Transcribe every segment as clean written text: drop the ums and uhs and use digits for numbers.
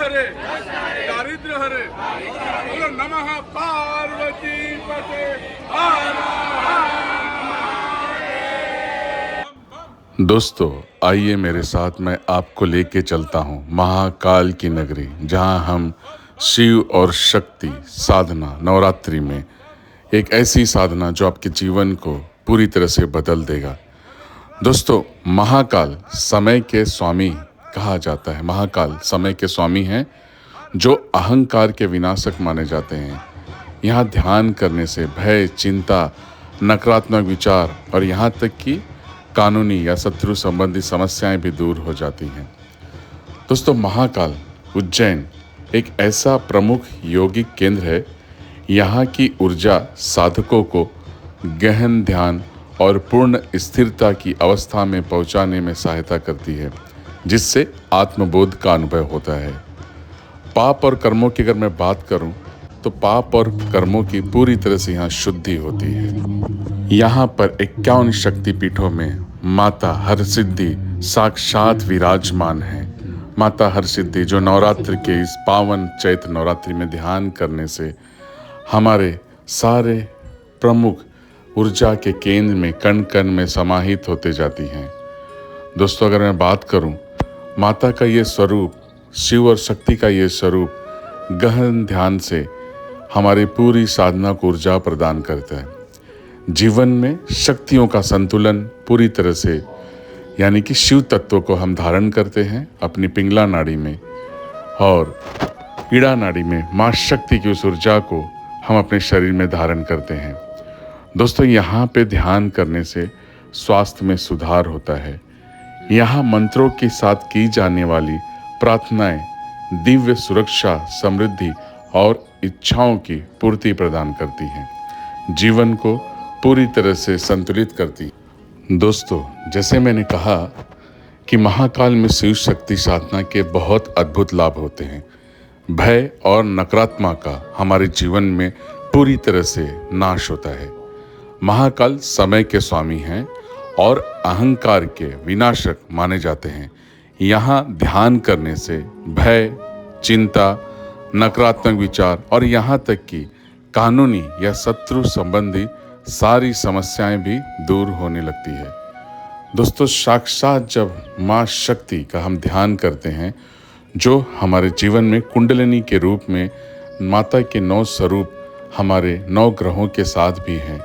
हरे दारिद्र्य हरे। बोलो नमः पार्वती पते हर हर। दोस्तों आइए मेरे साथ, मैं आपको लेके चलता हूँ महाकाल की नगरी, जहाँ हम शिव और शक्ति साधना नवरात्रि में एक ऐसी साधना जो आपके जीवन को पूरी तरह से बदल देगा। दोस्तों महाकाल समय के स्वामी कहा जाता है। महाकाल समय के स्वामी हैं जो अहंकार के विनाशक माने जाते हैं। यहाँ ध्यान करने से भय, चिंता, नकारात्मक विचार और यहाँ तक कि कानूनी या शत्रु संबंधी समस्याएं भी दूर हो जाती हैं। दोस्तों महाकाल उज्जैन एक ऐसा प्रमुख यौगिक केंद्र है। यहाँ की ऊर्जा साधकों को गहन ध्यान और पूर्ण स्थिरता की अवस्था में पहुँचाने में सहायता करती है, जिससे आत्मबोध का अनुभव होता है। पाप और कर्मों की अगर मैं बात करूं तो पाप और कर्मों की पूरी तरह से यहाँ शुद्धि होती है। यहाँ पर 51 शक्तिपीठों में माता हरसिद्धि साक्षात विराजमान है। माता हरसिद्धि जो नवरात्र के इस पावन चैत्र नवरात्रि में ध्यान करने से हमारे सारे प्रमुख ऊर्जा के केंद्र में कण कण में समाहित होते जाती हैं। दोस्तों अगर मैं बात करूं, माता का ये स्वरूप, शिव और शक्ति का ये स्वरूप गहन ध्यान से हमारी पूरी साधना को ऊर्जा प्रदान करता है। जीवन में शक्तियों का संतुलन पूरी तरह से, यानी कि शिव तत्व को हम धारण करते हैं अपनी पिंगला नाड़ी में, और ईड़ा नाड़ी में माँ शक्ति की उस ऊर्जा को हम अपने शरीर में धारण करते हैं। दोस्तों यहाँ पे ध्यान करने से स्वास्थ्य में सुधार होता है। यहाँ मंत्रों के साथ की जाने वाली प्रार्थनाएं दिव्य सुरक्षा, समृद्धि और इच्छाओं की पूर्ति प्रदान करती हैं, जीवन को पूरी तरह से संतुलित करती। दोस्तों जैसे मैंने कहा कि महाकाल में शिव शक्ति साधना के बहुत अद्भुत लाभ होते हैं। भय और नकारात्मक का हमारे जीवन में पूरी तरह से नाश होता है। महाकाल समय के स्वामी हैं और अहंकार के विनाशक माने जाते हैं। यहाँ ध्यान करने से भय, चिंता, नकारात्मक विचार और यहाँ तक कि कानूनी या शत्रु संबंधी सारी समस्याएं भी दूर होने लगती है। दोस्तों साक्षात जब माँ शक्ति का हम ध्यान करते हैं, जो हमारे जीवन में कुंडलिनी के रूप में माता के 9 स्वरूप हमारे 9 ग्रहों के साथ भी हैं।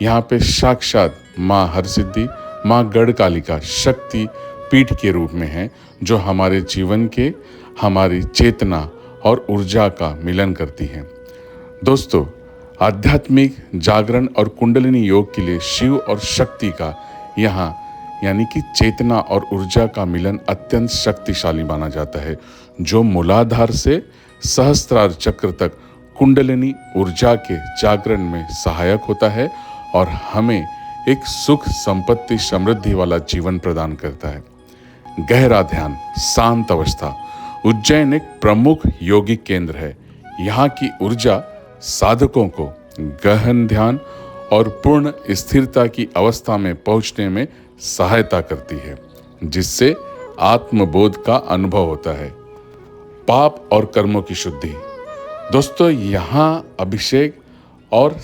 यहाँ पे साक्षात माँ हरसिद्धि, माँ गढ़कालिका शक्ति पीठ के रूप में है, जो हमारे जीवन के, हमारी चेतना और ऊर्जा का मिलन करती हैं। दोस्तों आध्यात्मिक जागरण और कुंडलिनी योग के लिए शिव और शक्ति का यहाँ यानी कि चेतना और ऊर्जा का मिलन अत्यंत शक्तिशाली माना जाता है, जो मूलाधार से सहस्त्रार चक्र तक कुंडलिनी ऊर्जा के जागरण में सहायक होता है और हमें एक सुख, संपत्ति, समृद्धि वाला जीवन प्रदान करता है। गहरा ध्यान, शांत अवस्था। उज्जैन एक प्रमुख योगिक केंद्र है। यहाँ की ऊर्जा साधकों को गहन ध्यान और पूर्ण स्थिरता की अवस्था में पहुंचने में सहायता करती है, जिससे आत्मबोध का अनुभव होता है। पाप और कर्मों की शुद्धि। दोस्तों यहाँ अभिषेक और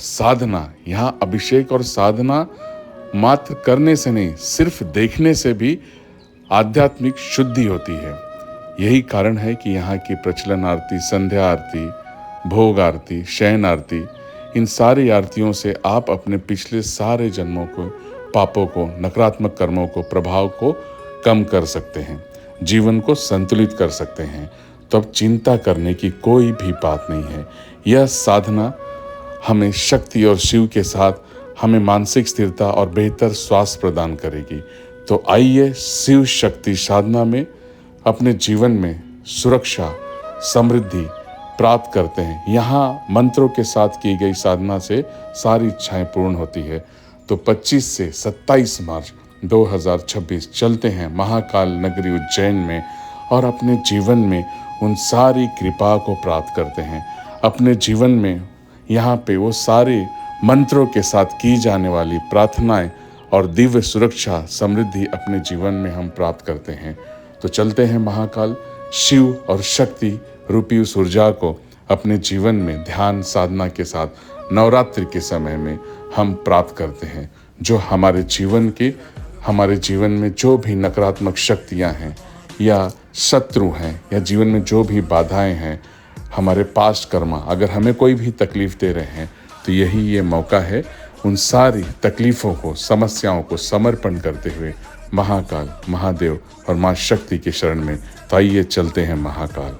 साधना मात्र करने से नहीं, सिर्फ देखने से भी आध्यात्मिक शुद्धि होती है। यही कारण है कि यहाँ की प्रचलन आरती, संध्या आरती, भोग आरती, शयन आरती, इन सारी आरतियों से आप अपने पिछले सारे जन्मों को, पापों को, नकारात्मक कर्मों को, प्रभाव को कम कर सकते हैं, जीवन को संतुलित कर सकते हैं। तो अब चिंता करने की कोई भी बात नहीं है। यह साधना हमें शक्ति और शिव के साथ हमें मानसिक स्थिरता और बेहतर स्वास्थ्य प्रदान करेगी। तो आइए शिव शक्ति साधना में अपने जीवन में सुरक्षा, समृद्धि प्राप्त करते हैं। यहाँ मंत्रों के साथ की गई साधना से सारी इच्छाएं पूर्ण होती है। तो 25 से 27 मार्च 2026 चलते हैं महाकाल नगरी उज्जैन में और अपने जीवन में उन सारी कृपा को प्राप्त करते हैं। अपने जीवन में यहाँ पे वो सारे मंत्रों के साथ की जाने वाली प्रार्थनाएं और दिव्य सुरक्षा, समृद्धि अपने जीवन में हम प्राप्त करते हैं। तो चलते हैं महाकाल शिव और शक्ति रूपी उस ऊर्जा को अपने जीवन में ध्यान साधना के साथ नवरात्रि के समय में हम प्राप्त करते हैं, जो हमारे जीवन में जो भी नकारात्मक शक्तियाँ हैं या शत्रु हैं या जीवन में जो भी बाधाएं हैं, हमारे पास्ट कर्मा अगर हमें कोई भी तकलीफ़ दे रहे हैं, तो यही ये मौका है उन सारी तकलीफ़ों को, समस्याओं को समर्पण करते हुए महाकाल, महादेव और माँ शक्ति के शरण में। तो आइए चलते हैं महाकाल।